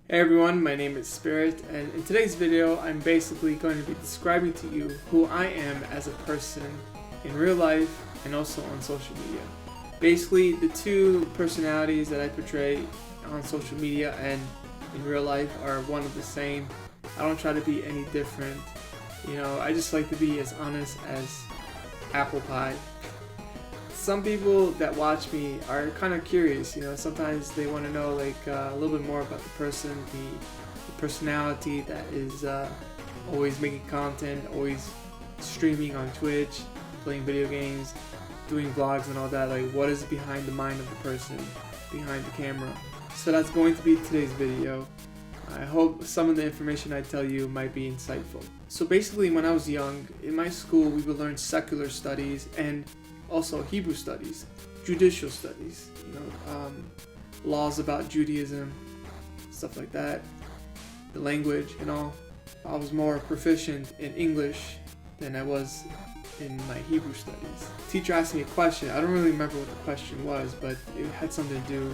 Hey everyone, my name is Spirit, and in today's video I'm basically going to be describing to you who I am as a person in real life and also on social media. Basically, the two personalities that I portray on social media and in real life are one of the same. I don't try to be any different. I just like to be as honest as apple pie. Some people that watch me are kind of curious, sometimes they want to know a little bit more about the person, the personality that is always making content, always streaming on Twitch, playing video games, doing vlogs and all that. Like, what is behind the mind of the person, behind the camera? So that's going to be today's video. I hope some of the information I tell you might be insightful. So basically, when I was young, in my school we would learn secular studies and also Hebrew studies, judicial studies, laws about Judaism, stuff like that, the language and all. I was more proficient in English than I was in my Hebrew studies. Teacher asked me a question. I don't really remember what the question was, but it had something to do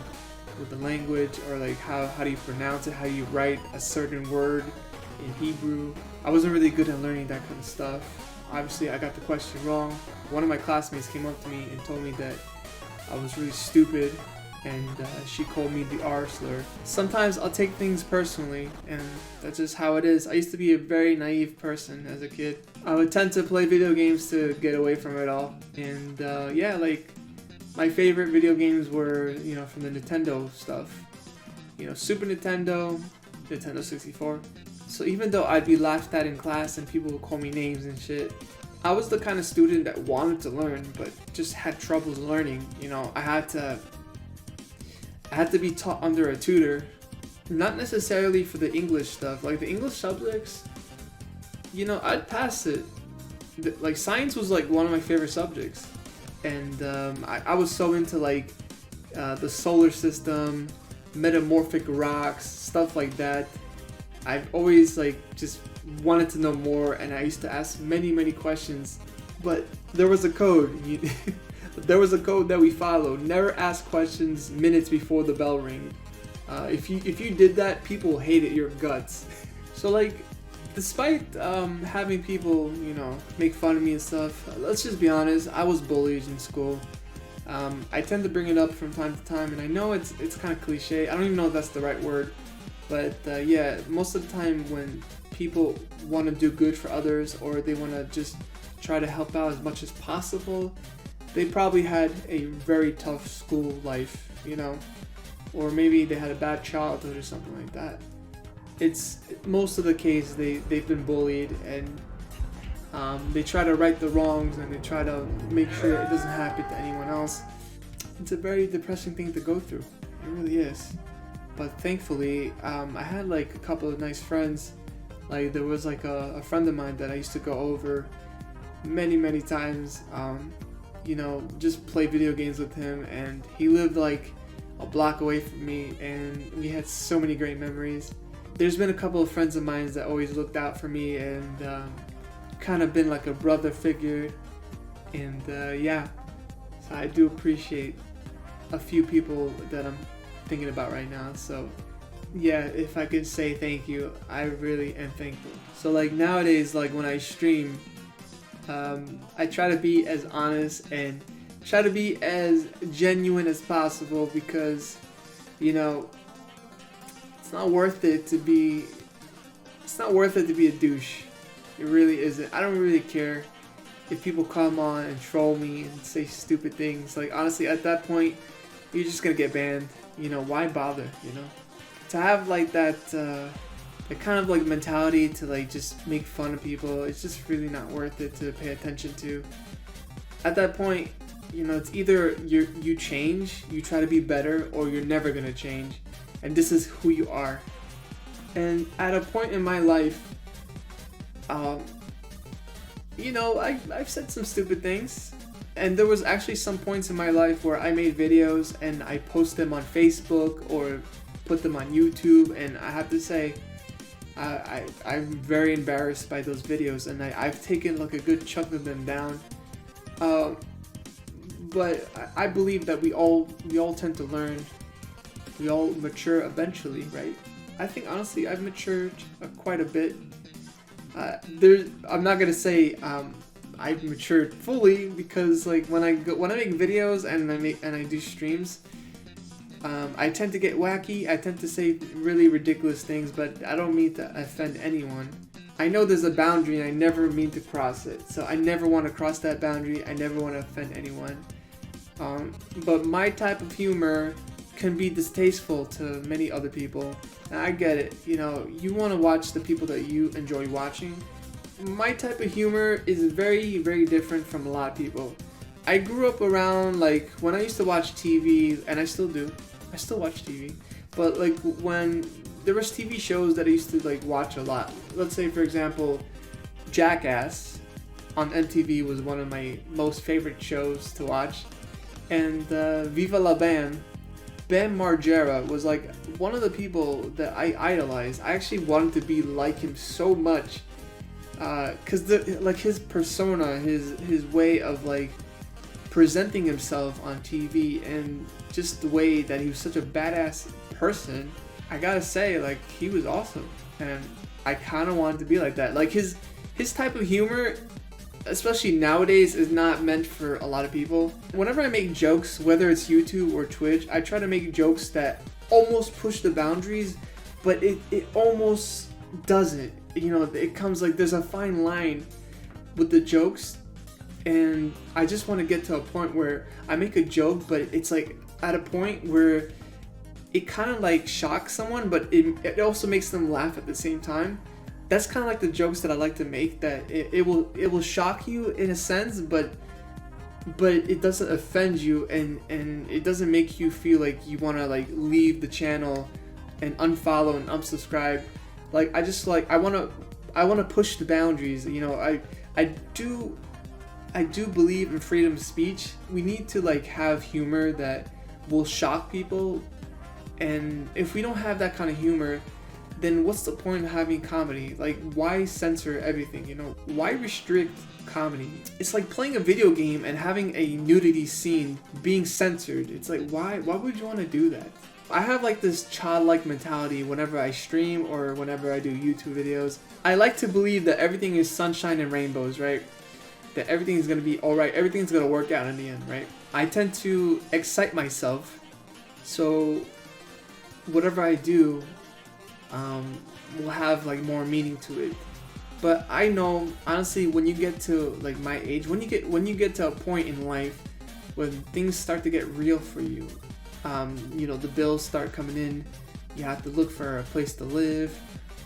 with the language, or like how do you pronounce it, how you write a certain word in Hebrew. I wasn't really good at learning that kind of stuff. Obviously, I got the question wrong. One of my classmates came up to me and told me that I was really stupid, and she called me the R slur. Sometimes I'll take things personally, and that's just how it is. I used to be a very naive person as a kid. I would tend to play video games to get away from it all. And my favorite video games were, from the Nintendo stuff. Super Nintendo, Nintendo 64. So even though I'd be laughed at in class and people would call me names and shit, I was the kind of student that wanted to learn but just had troubles learning. I had to be taught under a tutor, not necessarily for the English stuff. Like the English subjects, I'd pass it. Like science was like one of my favorite subjects, and I was so into the solar system, metamorphic rocks, stuff like that. I've always just wanted to know more, and I used to ask many questions. But there was a code. There was a code that we followed. Never ask questions minutes before the bell ring. If you did that, people hated your guts. So despite having people make fun of me and stuff, let's just be honest. I was bullied in school. I tend to bring it up from time to time, and I know it's kind of cliche. I don't even know if that's the right word. But yeah, most of the time when people want to do good for others, or they want to just try to help out as much as possible, they probably had a very tough school life, or maybe they had a bad childhood or something like that. It's most of the case they've been bullied, and they try to right the wrongs, and they try to make sure it doesn't happen to anyone else. It's a very depressing thing to go through. It really is. But thankfully, I had a couple of nice friends. There was a friend of mine that I used to go over many times, just play video games with him, and he lived a block away from me, and we had so many great memories. There's been a couple of friends of mine that always looked out for me, and kind of been like a brother figure, and yeah, so I do appreciate a few people that I'm thinking about right now. So yeah, if I could say thank you, I really am thankful. So nowadays, when I stream, I try to be as honest and try to be as genuine as possible, because it's not worth it to be a douche. It really isn't. I don't really care if people come on and troll me and say stupid things. Honestly, at that point, you're just gonna get banned. Why bother? To have that kind of mentality to just make fun of people, it's just really not worth it to pay attention to. At that point, it's either you change, you try to be better, or you're never gonna change, and this is who you are. And at a point in my life, I've said some stupid things. And there was actually some points in my life where I made videos and I post them on Facebook or put them on YouTube, and I have to say, I'm very embarrassed by those videos, and I've taken a good chunk of them down. But I believe that we all tend to learn. We all mature eventually, right? I think honestly I've matured quite a bit. I'm not gonna say I've matured fully, because like when I make videos and I do streams, I tend to get wacky. I tend to say really ridiculous things, but I don't mean to offend anyone. I know there's a boundary and I never mean to cross it. So I never want to cross that boundary. I never want to offend anyone. But my type of humor can be distasteful to many other people. And I get it. You know, you want to watch the people that you enjoy watching. My type of humor is very, very different from a lot of people. I grew up around, like, when I used to watch TV, and I still do. I still watch TV. But, like, when there was TV shows that I used to, like, watch a lot. Let's say, for example, Jackass on MTV was one of my most favorite shows to watch. And Viva La Bam, Bam Margera was, like, one of the people that I idolized. I actually wanted to be like him so much. Because like his persona, his way of like presenting himself on TV, and just the way that he was such a badass person, I gotta say, like, he was awesome, and I kind of wanted to be like that. Like his type of humor, especially nowadays, is not meant for a lot of people. Whenever I make jokes, whether it's YouTube or Twitch, I try to make jokes that almost push the boundaries, but it almost doesn't. You know, it comes like there's a fine line with the jokes, and I just want to get to a point where I make a joke, but it's like at a point where it kind of like shocks someone, but it also makes them laugh at the same time. That's kind of like the jokes that I like to make, that it will shock you in a sense, but it doesn't offend you, and it doesn't make you feel like you want to like leave the channel and unfollow and unsubscribe. Like, I want to push the boundaries. You know, I do believe in freedom of speech. We need to like have humor that will shock people, and if we don't have that kind of humor, then what's the point of having comedy? Like, why censor everything? You know, why restrict comedy? It's like playing a video game and having a nudity scene being censored. It's like, why would you want to do that? I have like this childlike mentality whenever I stream or whenever I do YouTube videos. I like to believe that everything is sunshine and rainbows, right? That everything is going to be alright, everything's going to work out in the end, right? I tend to excite myself, so whatever I do will have like more meaning to it. But I know, honestly, when you get to like my age, when you get to a point in life when things start to get real for you, you know, the bills start coming in, you have to look for a place to live,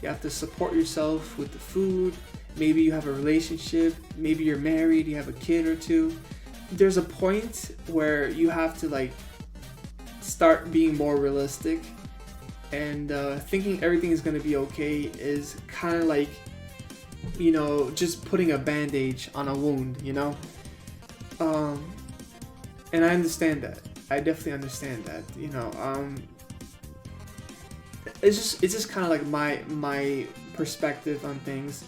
you have to support yourself with the food, maybe you have a relationship, maybe you're married, you have a kid or two. There's a point where you have to like start being more realistic, and thinking everything is going to be okay is kind of like, you know, just putting a bandage on a wound, you know. And I understand that. I definitely understand that, you know. It's just kind of like my perspective on things,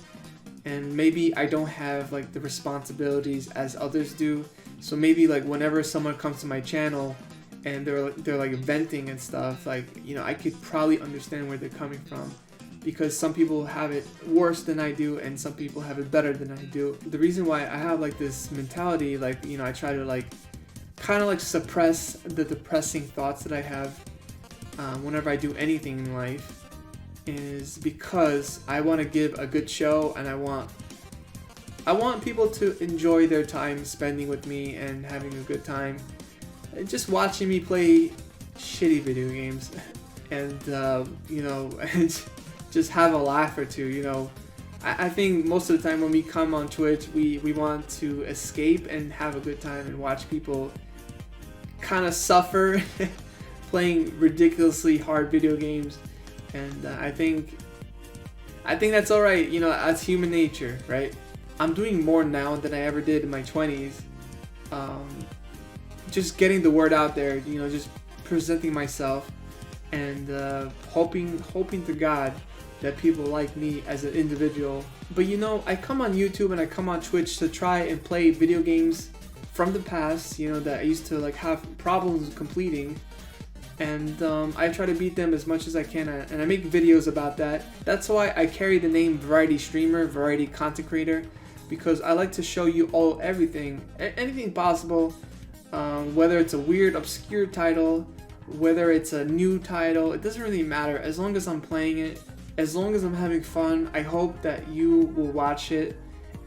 and maybe I don't have like the responsibilities as others do. So maybe like whenever someone comes to my channel and they're like venting and stuff, like, you know, I could probably understand where they're coming from, because some people have it worse than I do and some people have it better than I do. The reason why I have like this mentality, like, you know, I try to like kind of like suppress the depressing thoughts that I have whenever I do anything in life, is because I want to give a good show, and I want people to enjoy their time spending with me and having a good time, and just watching me play shitty video games, and you know, just have a laugh or two. You know, I think most of the time when we come on Twitch, we want to escape and have a good time and watch people kind of suffer playing ridiculously hard video games, and I think that's all right. You know, that's human nature, right? I'm doing more now than I ever did in my 20s. Just getting the word out there, you know, just presenting myself, and hoping to God that people like me as an individual. But you know, I come on YouTube and I come on Twitch to try and play video games from the past, you know, that I used to like have problems completing. and I try to beat them as much as I can, and I make videos about that. That's why I carry the name variety streamer, variety content creator, because I like to show you everything, anything possible, whether it's a weird, obscure title, whether it's a new title, it doesn't really matter. As long as I'm playing it, as long as I'm having fun, I hope that you will watch it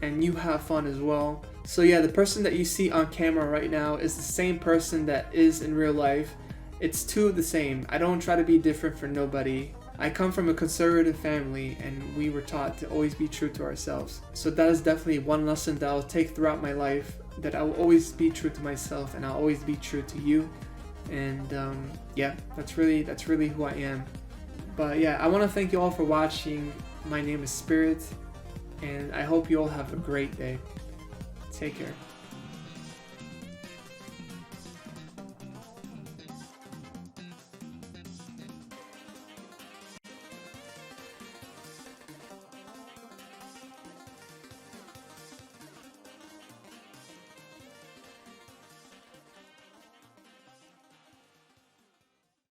and you have fun as well. So yeah, the person that you see on camera right now is the same person that is in real life. It's two of the same. I don't try to be different for nobody. I come from a conservative family, and we were taught to always be true to ourselves. So that is definitely one lesson that I'll take throughout my life, that I will always be true to myself, and I'll always be true to you. And yeah, that's really who I am. But yeah, I want to thank you all for watching. My name is Spirit, and I hope you all have a great day. Take care.